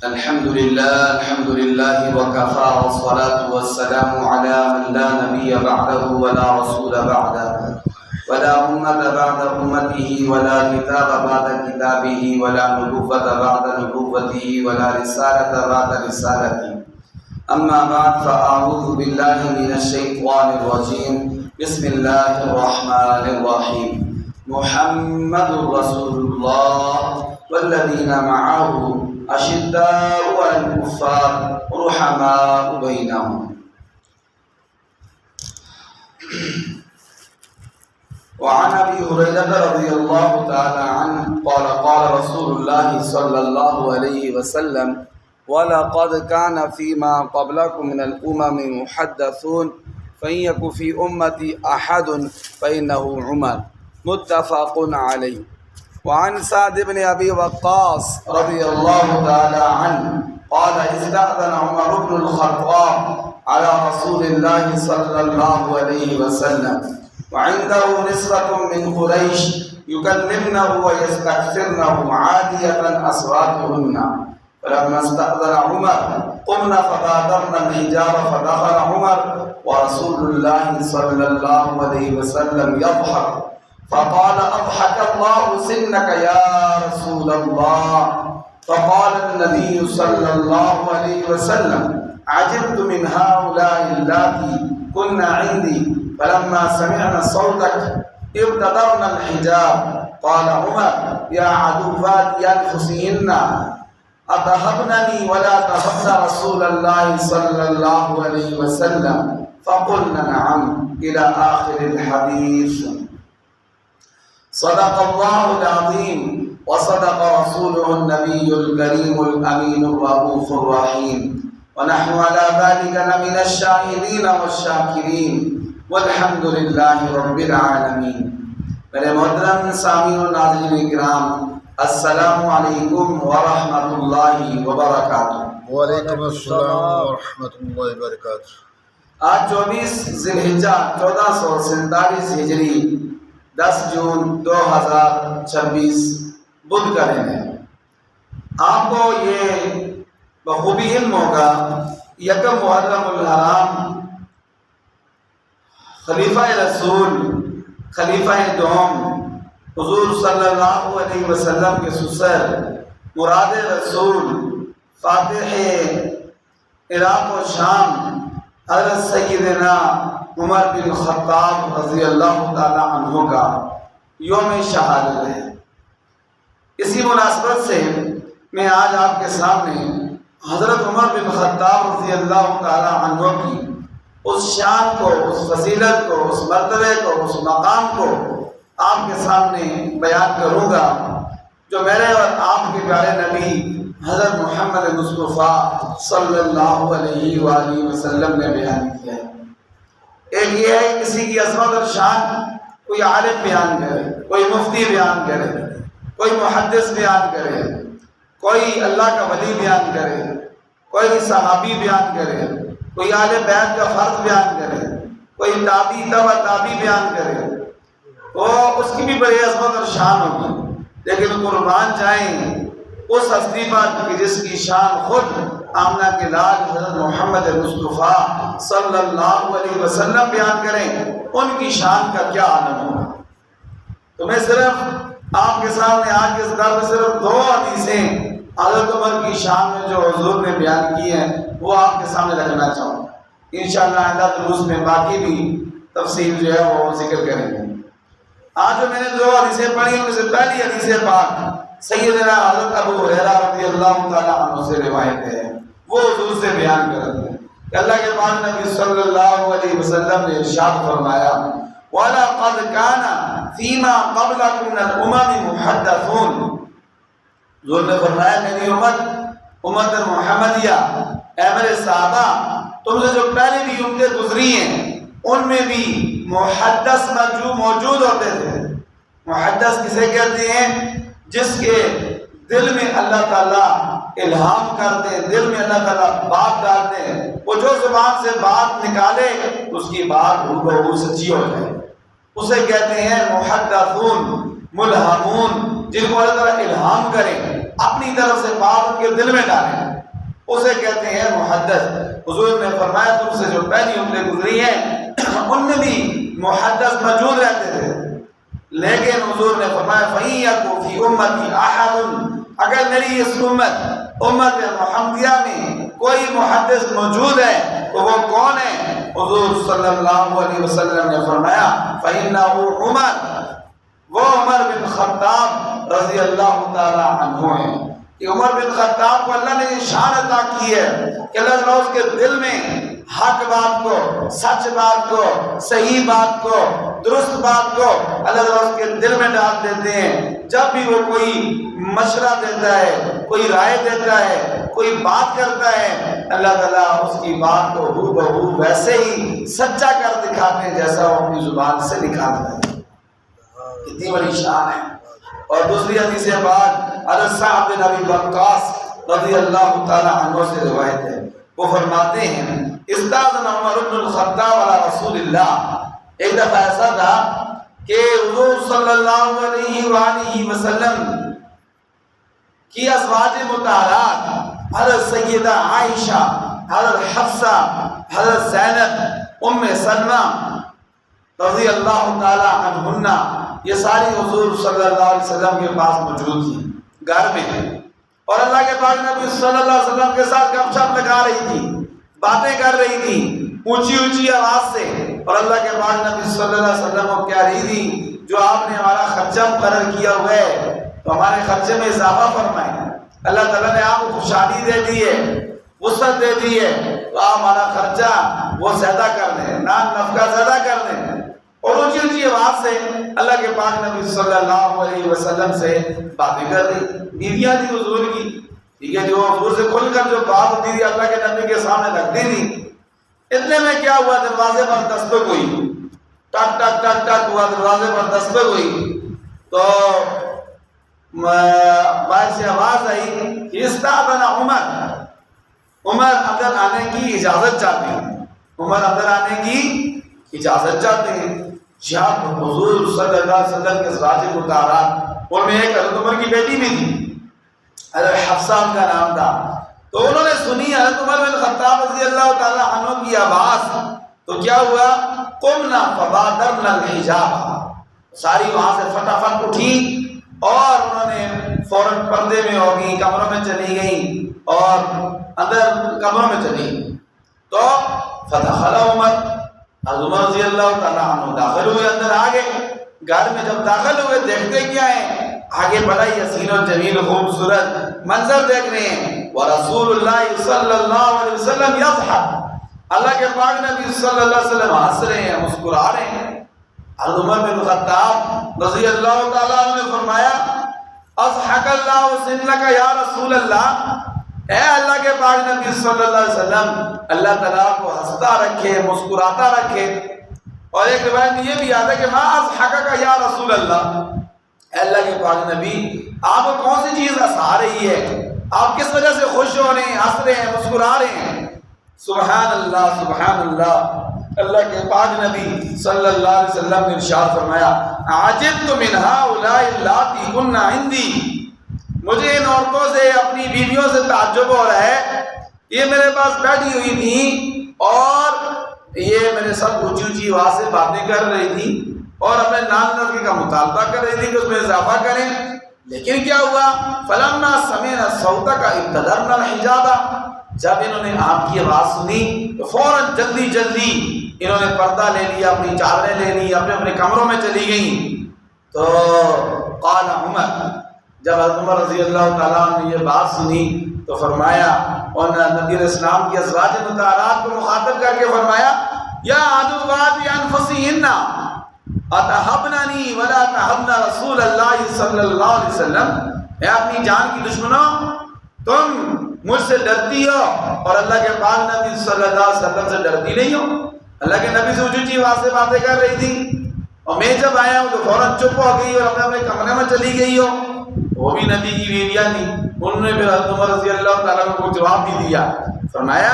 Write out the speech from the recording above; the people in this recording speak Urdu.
الحمد لله وكفى والصلاة والسلام على من لا نبي بعده ولا رسول بعده ولا أمة بعد أمته ولا كتاب بعد كتابه ولا نبوة بعد نبوته ولا رسالة بعد رسالته. أما بعد فأعوذ بالله من الشيطان الرجيم. بسم الله الرحمن الرحيم. محمد رسول الله والذين معه أشداء على الكفار رحماء بينهم. وعن أبي هريرة رضي الله تعالى عنه قال قال رسول الله صلى الله عليه وسلم: وَلَقَدْ كَانَ فِيمَا قَبْلَكُم مِّنَ الْأُمَمِ مُحَدَّثُونَ فَإِن يَكُ فِي أُمَّتِي أَحَدٌ فَإِنَّهُ عُمَرٌ. متفق علیہ. وعن سعد بن ابی وقاص رضی اللہ تعالی عنہ قال استأذن عمر بن الخطاب على رسول الله صلى الله عليه وسلم وعنده نسوة من قريش يكلمنه ويستكثرنه عالية أصواتهن. فلما استأذن عمر قمنا فبادرنا الحجاب فدخل عمر ورسول الله صلى الله عليه وسلم يضحك فقال: أضحك الله سنك يا رسول الله. فقال النبي صلى الله عليه وسلم: عجبت من هؤلاء اللاتي كنا عندي فلما سمعنا صوتك ابتدرنا الحجاب. قال عمر: يا عدوات أنفسهن أتهبنني ولا تهبن رسول الله صلى الله عليه وسلم؟ فقلنا نعم إلى آخر الحديث. صدق الله العظيم وصدق رسوله النبي الكريم الأمين الرؤوف الرحيم. ونحن على ذلك لمن الشاهدين والشاكرين والحمد لله رب العالمين. میرے محترم سامعین و ناظرین کرام، السلام علیکم ورحمۃ اللہ وبرکاتہ. وعلیکم السلام ورحمۃ اللہ وبرکاتہ. آج 24 ذی الحجہ 1447 ہجری 10 جون 2026 بدھ کا دن ہے. آپ کو یہ بخوبی علم ہوگا یکم محرم الحرام خلیفہ رسول خلیفہ دوم حضور صلی اللہ علیہ وسلم کے سسر مراد رسول فاتح عراق و شام حضرت سیدنا عمر بن خطاب رضی اللہ تعالی عنہ کا یوم شہادت ہے. اسی مناسبت سے میں آج آپ کے سامنے حضرت عمر بن خطاب رضی اللہ تعالی عنہ کی اس شان کو، اس فضیلت کو، اس مرتبے کو، اس مقام کو آپ کے سامنے بیان کروں گا جو میرے اور آپ کے پیارے نبی حضرت محمد مصطفیٰ صلی اللہ علیہ وآلہ وسلم نے بیان کیا ہے. ایک یہ ہے کسی کی عظمت اور شان کوئی عالم بیان کرے، کوئی مفتی بیان کرے، کوئی محدث بیان کرے، کوئی اللہ کا ولی بیان کرے، کوئی صحابی بیان کرے، کوئی اہل بیت کا فرد بیان کرے، کوئی تابعی تبع تابعی بیان کرے، تو اس کی بھی بڑی عظمت اور شان ہوگی. لیکن قربان جائیں اس ہستی پر کہ جس کی شان خود آمنہ کے لال حضرت محمد مصطفیٰ صلی اللہ علیہ وسلم بیان کریں، ان کی شان کا کیا عالم ہوگا. تو میں صرف آپ کے سامنے آج کے اس درس میں صرف 2 حدیثیں حضرت عمر کی شان میں جو حضور نے بیان کی ہیں وہ آپ کے سامنے رکھنا چاہوں گا. انشاءاللہ آئندہ دروس میں باقی بھی تفصیل جو ہے وہ ذکر کریں گے. آج جو میں نے 2 حدیثیں پڑھی ان میں سے پہلی حدیث پاک سیدنا حضرت ابو ہریرہ رضی اللہ تعالی عنہ سے روایت ہے. وہ حضور سے بیان کرتے ہیں کہ اللہ کے پاک نبی صلی اللہ علیہ وسلم نے ارشاد فرمایا: وَلَقَدْ كَانَ فِيمَا قَبْلَكُم مِّنَ الْأُمَمِ مُحَدَّثُونَ. حضور نے فرمایا میری امت محمدیہ، اے میرے صحابہ، تم سے جو پہلے بھی امتیں گزری ہیں ان میں بھی محدث موجود ہوتے تھے. محدث کسے کہتے ہیں؟ جس کے دل میں اللہ تعالیٰ الہام کرتے ہیں، دل میں اللہ تعالیٰ بات ڈالتے ہیں، وہ جو زبان سے بات نکالے اس کی بات ہو سچی ہو جائے. اسے کہتے ہیں محدثون، ملہمون، جن کو اللہ تعالیٰ الہام کرے. اپنی طرف سے بات ان کے دل میں ڈالیں، اسے کہتے ہیں محدث۔ حضور نے فرمایا تم سے جو پہلی امتیں گزری ہیں ان میں بھی محدث موجود رہتے تھے، لیکن حضور نے فرمایا فَإِيَّكُمْ فِي أُمَّتِي أَحَدٌ، اگر میری اس امت محمدیہ میں کوئی محدث موجود ہے تو وہ کون ہے؟ حضور صلی اللہ علیہ وسلم نے فرمایا فَإِنَّهُ عمر، وہ عمر بن خطاب رضی اللہ تعالی عنہ ہیں۔ کہ عمر بن خطاب کو اللہ نے یہ شان عطا کی ہے کہ اللہ تعالیٰ اس کے دل میں حق بات کو، سچ بات کو، صحیح بات کو، درست بات کو اللہ تعالیٰ اس کے دل میں ڈال دیتے ہیں۔ جب بھی وہ کوئی مشورہ دیتا ہے، کوئی رائے دیتا ہے، کوئی بات کرتا ہے، اللہ تعالیٰ اس کی بات کو ہو بہو ویسے ہی سچا کر دکھاتے ہیں جیسا وہ اپنی زبان سے نکالتا ہے۔ کتنی بڑی شان ہے۔ اور دوسری حدیث پاک حضرت سعد بن ابی وقاص رضی اللہ تعالی عنہ سے روایت ہے، وہ فرماتے ہیں استاذن عمر بن الخطاب علی رسول اللہ، ایک دفعہ ایسا تھا کہ حضور صلی اللہ علیہ وآلہ وسلم کی ازواج مطہرات حضرت سیدہ عائشہ، حضرت حفصہ، حضرت زینب، ام سلمہ رضی اللہ تعالی عنہن، یہ ساری حضور صلی اللہ علیہ وسلم کے پاس موجود تھی گھر میں، اور اللہ کے پاک نبی صلی اللہ علیہ وسلم کے ساتھ گپ شپ لگا رہی تھی، باتیں کر رہی تھی اونچی اونچی آواز سے، اور اللہ کے پاک نبی صلی اللہ علیہ وسلم کو کہہ رہی تھی جو آپ نے ہمارا خرچہ مقرر کیا ہوا ہے تو ہمارے خرچے میں اضافہ فرمائیں، اللہ تعالیٰ نے آپ کو خوشحالی دے دی ہے، وسعت دے دی ہے، تو آپ ہمارا خرچہ وہ زیادہ کر دیں، نان نفقہ زیادہ کر دیں۔ اور اونچی اونچی آواز سے اللہ کے پاک نبی صلی اللہ علیہ وسلم سے باتیں کر رہی، بیویاں تھی حضور کی، ٹھیک ہے، جو حضور سے کھل کر جو بات ہوتی تھی اللہ کے نبی کے سامنے رکھتی تھی۔ اتنے میں کیا ہوا، دروازے پر دستک ہوئی، ٹک ٹک ٹک ٹک ہوا، دروازے پر دستک ہوئی تو باہر سے آواز آئی کہ استاذن عمر اندر آنے کی اجازت چاہتے ہیں، عمر اندر آنے کی اجازت چاہتے ہیں۔ جب حضور صلی اللہ علیہ وسلم کے ازواج مطہرات، ان میں ایک حضرت عمر کی بیٹی بھی تھی، حضرت حفصہ ان کا نام تھا، تو انہوں نے سنی حضرت عمر بن خطاب رضی اللہ تعالی عنہ کی آواز، تو کیا ہوا، قمنا فبادرنا الحجاب، ساری وہاں سے فٹافٹ اٹھی اور انہوں نے فوراً پردے میں ہو گئی، کمروں میں چلی گئی اور اندر کمروں میں چلی گئی۔ تو فدخل عمر، عمر رضی اللہ تعالیٰ عنہ داخل ہوئے، اندر آگے گھر میں جب داخل ہوئے دیکھتے کیا ہیں، آگے بڑا ہی حسین و جمیل خوبصورت منظر دیکھ رہے ہیں، ورسول اللہ صلی اللہ علیہ وسلم یضحک، اللہ کے پاک نبی صلی اللہ علیہ وسلم ہنس رہے ہیں، مسکرا رہے ہیں۔ حضرت عمر بن خطاب رضی اللہ تعالیٰ عنہ نے فرمایا اضحک اللہ سنک یا رسول اللہ، اے اللہ کے پاک نبی صلی اللہ علیہ وسلم، اللہ تعالیٰ کو ہنستا رکھے، مسکراتا رکھے۔ اور ایک روایت میں یہ بھی یاد ہے کہ ما اضحکک یا رسول اللہ، اے اللہ کے پاک نبی آپ کو کون سی چیز ہنسا رہی ہے، آپ کس وجہ سے خوش ہو رہے ہیں، ہنس رہے ہیں، مسکرا رہے ہیں؟ سبحان اللہ سبحان اللہ، اللہ کے پاک نبی صلی اللہ علیہ وسلم نے ارشاد فرمایا عجبت من هؤلاء اللاتي كن عندي، مجھے ان عورتوں سے، اپنی بیویوں سے تعجب ہو رہا ہے، یہ میرے پاس بیٹھی ہوئی تھی اور یہ میرے ساتھ اونچی اونچی آواز سے باتیں کر رہی تھی اور اپنے نان نفقے کا مطالبہ کر رہی تھی کہ اس میں اضافہ کریں، لیکن کیا ہوا، فلما سمعنا صوتک ابتدرنا الحجاب، جب انہوں نے آپ کی آواز سنی تو فوراً جلدی جلدی انہوں نے پردہ لے لیا، اپنی چادریں لے لی، اپنے اپنے کمروں میں چلی گئیں۔ تو قال عمر، جب حضرت عمر رضی اللہ تعالیٰ عنہ نے یہ بات سنی تو فرمایا، اور نبی علیہ السلام کی ازواج مطہرات کو مخاطب کر کے فرمایا یا عدوات انفسہن اتحبننی ولا تحبن رسول اللہ صلی اللہ علیہ وسلم، اے اپنی جان کی دشمنوں، تم مجھ سے ڈرتی ہو اور اللہ کے پاک نبی صلی اللہ علیہ وسلم سے ڈرتی نہیں ہو۔ اللہ کے نبی سے اونچی آواز سے باتیں کر رہی تھی اور میں جب آیا ہوں تو فوراً چپ ہو گئی اور اپنے اپنے کمرے میں چلی گئی ہو۔ وہ بھی نبی کی بیویاں تھیں، انہوں نے پھر حضرت عمر رضی اللہ تعالیٰ کو جواب بھی دیا، فرمایا